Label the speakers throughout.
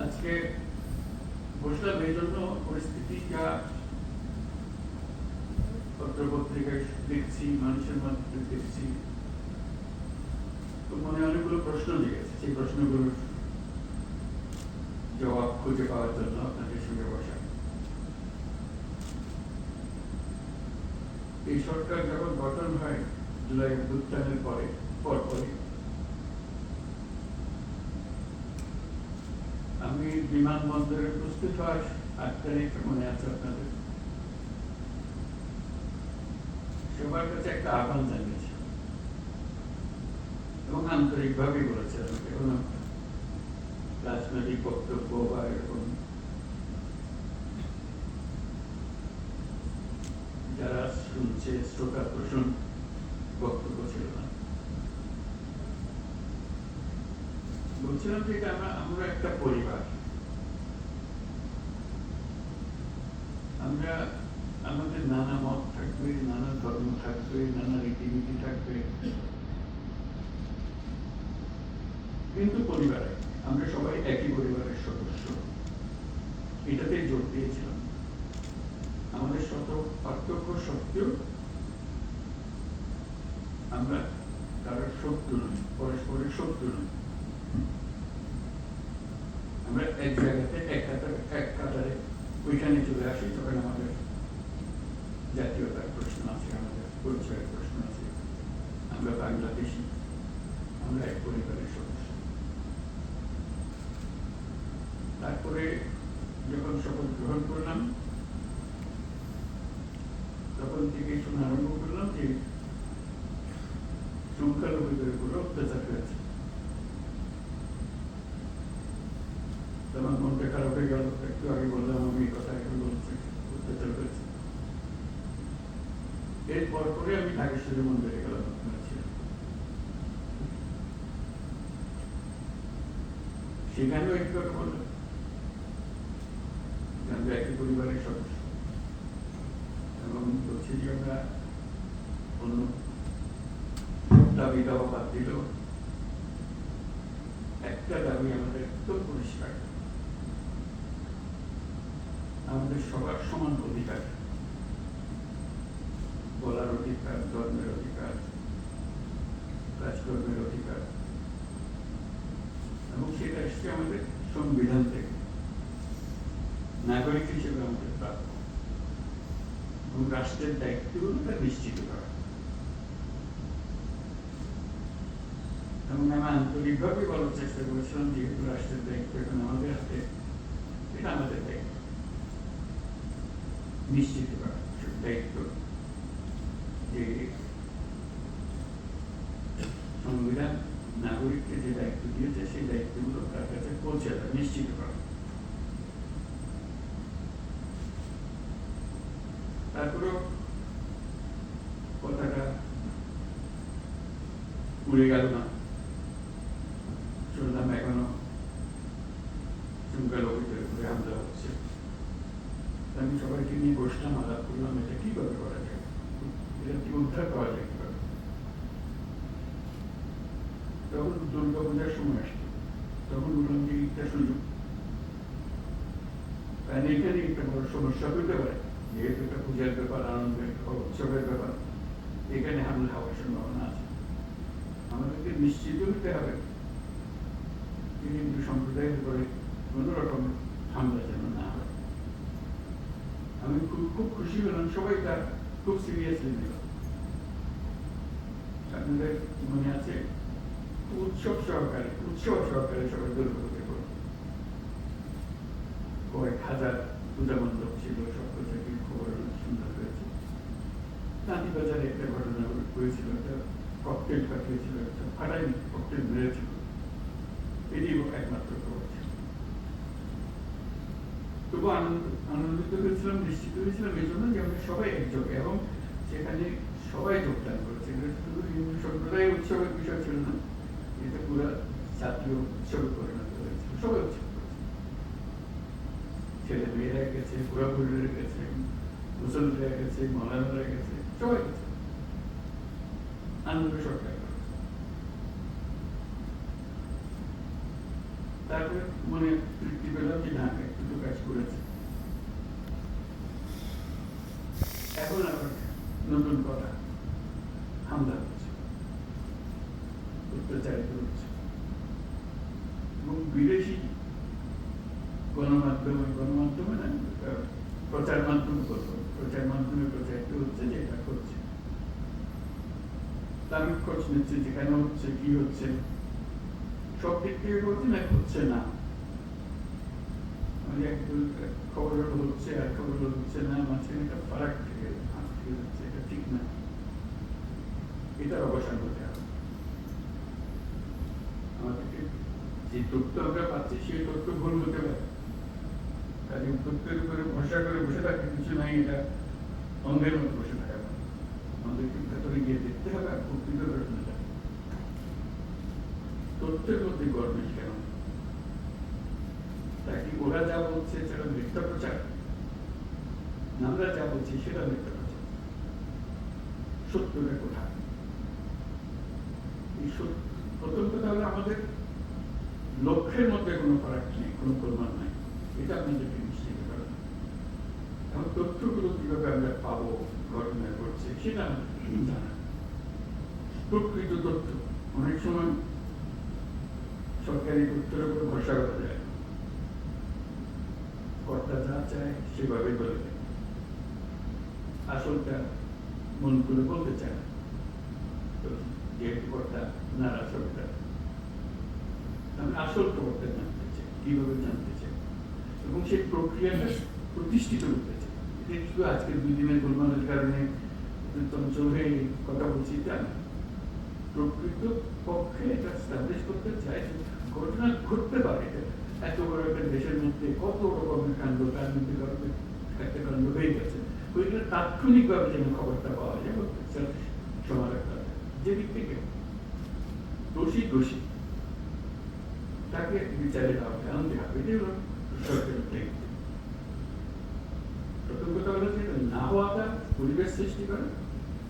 Speaker 1: আজকে বসলাম এই জন্য পরিস্থিতি যা পত্রপত্রিকায় দেখছি, মানুষের মধ্যে দেখছি, তো মনে অনেকগুলো প্রশ্ন জেগেছে। সেই প্রশ্নগুলোর জবাব খুঁজে পাওয়ার জন্য আপনাদের সঙ্গে বসা। এই সরকার যখন গঠন হয় জুলাই অভ্যুত্থানের পরে আমি বিমানবন্দরে উপস্থিত হওয়ার 8 তারিখ মনে আছে আপনাদের, সবার কাছে একটা আহ্বান জানিয়েছে এবং আন্তরিকভাবে বলেছে, কোনো রাজনৈতিক বক্তব্য বা এরকম যারা শুনছে শ্রোতা প্রসূন বক্তব্য ছিল না। বলছিলাম যে আমরা একটা পরিবার, আমরা আমাদের নানা মত থাকবে, নানা ধর্ম থাকবে, নানা রীতিনীতি থাকবে, কিন্তু পরিবারে আমরা সবাই একই পরিবারের সদস্য। এটাতে জোর দিয়েছিলাম। আমাদের শত পার্থক্য সত্ত্বেও আমরা কারোর শত্রু নই, পরস্পরের শত্রু নই। আমরা এক জায়গাতে এক কাতারে ওইখানে চলে আসি যখন আমাদের জাতীয়তার প্রশ্ন আছে, আমাদের পরিচয়ের প্রশ্ন আছে। আমরা বাংলাদেশি, আমরা এক পরিবারের সদস্য। তারপরে যখন শপথ গ্রহণ করলাম তখন থেকে শোনা আরম্ভ করলাম যে সংখ্যালঘুদের উপর অত্যাচার হয়েছে। আমার মনটা খারাপ হয়ে গেল। একটু আগে বললাম আমি এই কথা, এখন বলছি অত্যাচার হয়েছে। এরপর করে আমি ঢাকেশ্বরী মন্দিরে গেলাম, আপনারা ছিলেন। সেখানেও একটু কথা বললাম, আমরা একই পরিবারের সদস্য এবং বলছি যে আমরা অন্য দাবি দাওয়া বাদ দিল, একটা দাবি আমাদের একদম পরিষ্কার, আমাদের সবার সমান অধিকার, বলার অধিকার, ধর্মের অধিকার, কাজকর্মের অধিকার, এবং সেটা এসছে আমাদের সংবিধান থেকে। নাগরিক হিসেবে আমাদের প্রাপ্য এবং রাষ্ট্রের দায়িত্বগুলো নিশ্চিত করা। এবং আমি আন্তরিকভাবে বলার চেষ্টা করেছিলাম যেহেতু রাষ্ট্রের দায়িত্ব এখন আমাদের হাতে, এটা আমাদের দায়িত্ব নিশ্চিত করা, দায়িত্ব যে সংবিধান নাগরিককে যে দায়িত্ব দিয়েছে সেই দায়িত্বগুলো তার কাছে পৌঁছে দেওয়া, নিশ্চিত করা। তারপরেও কথাটা উড়ে গেল না, শুনলাম এখনো সংখ্যালঘুদের উপরে হামলা হচ্ছে। আমি সবাইকে নিয়ে বসলাম, আলাপ করলাম, এটা কিভাবে করা যায়, এটা কি উদ্ধার করা যায় কিভাবে। তখন দুর্গা পূজার সময় আসছে, তখন বললাম যে একটা সুযোগ, কারণ এখানে একটা বড় সমস্যা হতে পারে, যেহেতু একটা পূজার ব্যাপার, আনন্দের উৎসবের ব্যাপার, এখানে হামলা হওয়ার সম্ভাবনা আছে। আমাদেরকে নিশ্চিত হতে হবে হিন্দু সম্প্রদায়ের উপরে কোন রকম হামলা যেন না হয়। আমি খুব খুশি হলাম, সবাই তার খুব সিরিয়াসলি নিল। আপনাদের মনে আছে উৎসব সহকারে সবাই দুর্গাপূজা করল। কয়েক হাজার পূজা মণ্ডপ ছিল, সব প্রজাতির খবর সুন্দর হয়েছে। চাঁদিবাজারে একটা ঘটনা হয়েছিল, একটা ককটেল পাঠিয়েছিল, একটা ফাটাইনি ককটেল মেরেছিল, এটি একমাত্র খবর ছিল। তবু আনন্দিত হয়েছিলাম, নিশ্চিত হয়েছিলাম এই জন্য যে আমরা সবাই একযোগে, এবং সেখানে সবাই যোগদান করেছে। শুধু হিন্দু সম্প্রদায়ের উৎসবের বিষয় ছিল না, এটা পুরো জাতীয় উৎসবে পরিণত হয়েছিল। সবাই উৎসব করেছে, ছেলে মেয়েরা গেছে, বুড়া বুড়িরা গেছে, মুসলমানরা গেছে, মৌলানারা গেছে, সবাই গেছে, আনন্দ সরকার। তারপরে মনে তৃপ্তি পেলাম যে না একটু কাজ করেছে। এখন আবার নতুন কথা হামলা হচ্ছে, অত্যাচারিত হচ্ছে এবং বিদেশি গণমাধ্যমে না প্রচার মাধ্যমে প্রচারিত হচ্ছে যে এটা করছে। আমি খোঁজ নিচ্ছি যে কেন হচ্ছে, কি হচ্ছে, সব দিক থেকে বলছি না হচ্ছে না, মানে খবর হচ্ছে আর খবর হচ্ছে না, মাঝখানে একটা ফারাক থেকে যাচ্ছে, এটা ঠিক না, এটার অবসান হতে হবে। আমাদেরকে যে তথ্য আমরা পাচ্ছি সেই তথ্য ভুল হতে পারে, কাজে তথ্যের উপরে ভরসা করে বসে থাকতে কিছু নাই, এটা অঙ্গের মতো বসে থাকা। আমাদেরকে ভেতরে গিয়ে দেখতে হবে আর প্রকৃত ঘটনাটা তথ্যের মধ্যে গরমিল কেন, তাকে ওরা যা বলছে সেটা মিথ্যা প্রচার, আমরা যা বলছি সেটা মিথ্যা প্রচার, সত্যটা কোথায়? প্রথম কথা হলো আমাদের লক্ষ্যের মধ্যে কোনো ফারাক নেই, কোনো প্রমাণ নাই, এটা আপনাদেরকে নিশ্চিত করেন। এখন তথ্যগুলো কিভাবে আমরা পাবো, ঘটনা ঘটছে সেটা আমাদের জানা। প্রকৃত তথ্য অনেক সময় সরকারি তথ্যের উপর ভরসা করা যায়, কর্তা যা চায় সেভাবে বলে দেয়, আসলটা মন করে বলতে চায় না, যেহেতু কর্তা নারাজ হবে, আমি আসল খবরটা জানতে চাই, কিভাবে জানতে চাই এবং সেই প্রক্রিয়াটা প্রতিষ্ঠিত করতে চাই। এটা শুধু আজকের 2 দিনের গোলমালের কারণে চঞ্চল হয়ে কথা বলছি তা না, প্রকৃত পক্ষে এটা স্টাবলিশ করতে চাই যে ঘটনা ঘটতে পারে। এত বড় একটা দেশের মধ্যে কত রকমের কাণ্ড, তার মধ্যে একটা কাণ্ড হয়ে গেছে, ওইগুলো তাৎক্ষণিকভাবে যেন খবরটা পাওয়া যায়, সমাজ রাখতে হবে। যেদিক থেকে দোষী তাকে বিচারে আনতে হবে, এটাই হলো সরকারের দায়িত্ব। প্রথম কথা হলো যে না হওয়াটা পরিবেশ সৃষ্টি করে,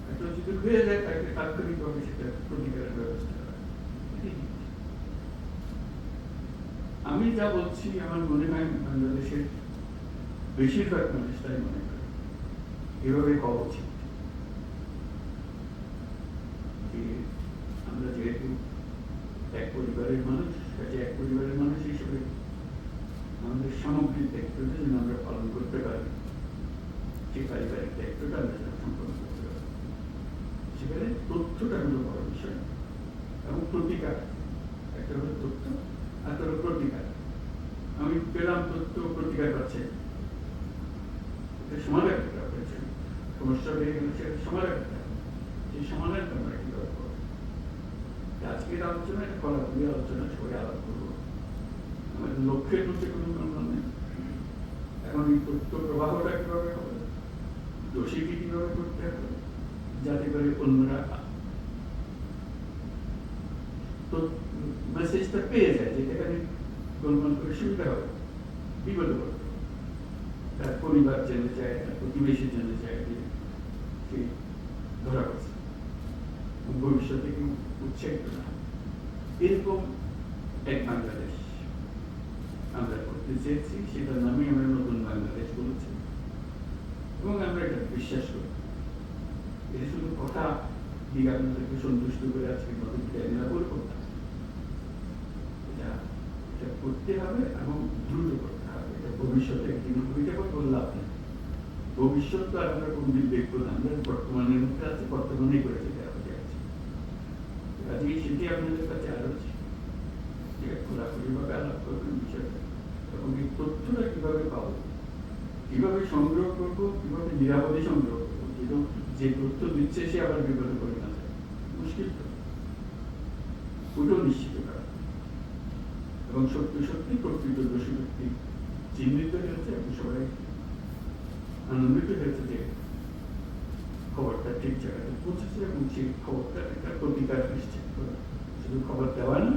Speaker 1: একটা যদি হয়ে যায় তাকে তাৎক্ষণিকভাবে সেটা প্রতিকারের ব্যবস্থা করা। আমি যা বলছি আমার মনে হয় বাংলাদেশের বেশিরভাগ মানুষ তাই মনে করে, এভাবে হওয়া উচিত। আমরা যেহেতু এক পরিবারের মানুষ, কাজে এক পরিবারের মানুষ হিসেবে আমাদের সামগ্রিক দায়িত্বটা যেন আমরা পালন করতে পারি, সেই পারিবারিক দায়িত্বটা আমরা যেন সম্পন্ন করতে পারি, সেখানে তথ্যটা হলো বড় বিষয় এবং প্রতিকার। একটা হলো তথ্য, একটা হলো প্রতিকার। আমি পেলাম তথ্য, প্রতিকার পাচ্ছে, এটা সমাধান করতে হবে, সমস্যা হয়ে গেলে সেটা সমাধান করতে হবে, সেই সমাধানটা আমরা কিভাবে করবো। আজকের আলোচনা একটা কলাকুলি আলোচনা, সবাই আলাপ করবো, আমাদের লক্ষ্যের মধ্যে কোনো কল্পনা নেই। এখন এই তথ্য প্রবাহটা কিভাবে হবে, দোষীকে কিভাবে করতে হবে, যাতে করে অন্যরা মেসেজটা পেয়ে যায়, যেখানে গোলমাল করে সুবিধা হবে, বিপদে পড়বে, তার পরিবার জেনে যায়, তার প্রতিবেশী জেনে যায় যে সে ধরা পড়ছে, ভবিষ্যতে কেউ উৎসাহিত না। এরকম এক বাংলাদেশ আমরা করতে চেয়েছি, সেটার নামে আমরা নতুন বাংলাদেশ বলেছি এবং আমরা এটা বিশ্বাস করি। এটা শুধু কথা দিয়ে আপনাদেরকে সন্তুষ্ট করে আজকে নতুন বিদায় নেওয়া বলবো না, এটা করতে হবে এবং দ্রুত করতে হবে। এটা ভবিষ্যতে একদিন হইতে পারে বললাম না, ভবিষ্যৎ তো আর আমরা কোনদিন দেখবো না, আমরা বর্তমানের মধ্যে আছে, বর্তমানেই করে যেতে হবে। কাজেই সেটি আপনাদের কাছে আরো খোলাখুলিভাবে আলাপ করবেন বিষয়টা, এবং এই তথ্যটা কিভাবে পাবো, কিভাবে সংগ্রহ করবো, কিভাবে নিরাপদে সংগ্রহ করবো, যে তথ্য দিচ্ছে সে আবার বিপদে পড়ে না যায়, মুশকিল তো, ওটাও নিশ্চিত করা এবং সত্যি প্রকৃত দোষী ব্যক্তি চিহ্নিত হয়েছে এবং সবাই আনন্দিত হয়েছে যে খবরটা ঠিক জায়গাতে পৌঁছেছে এবং সেই খবরটা একটা প্রতিকার নিশ্চিত করে। শুধু খবর দেওয়া না,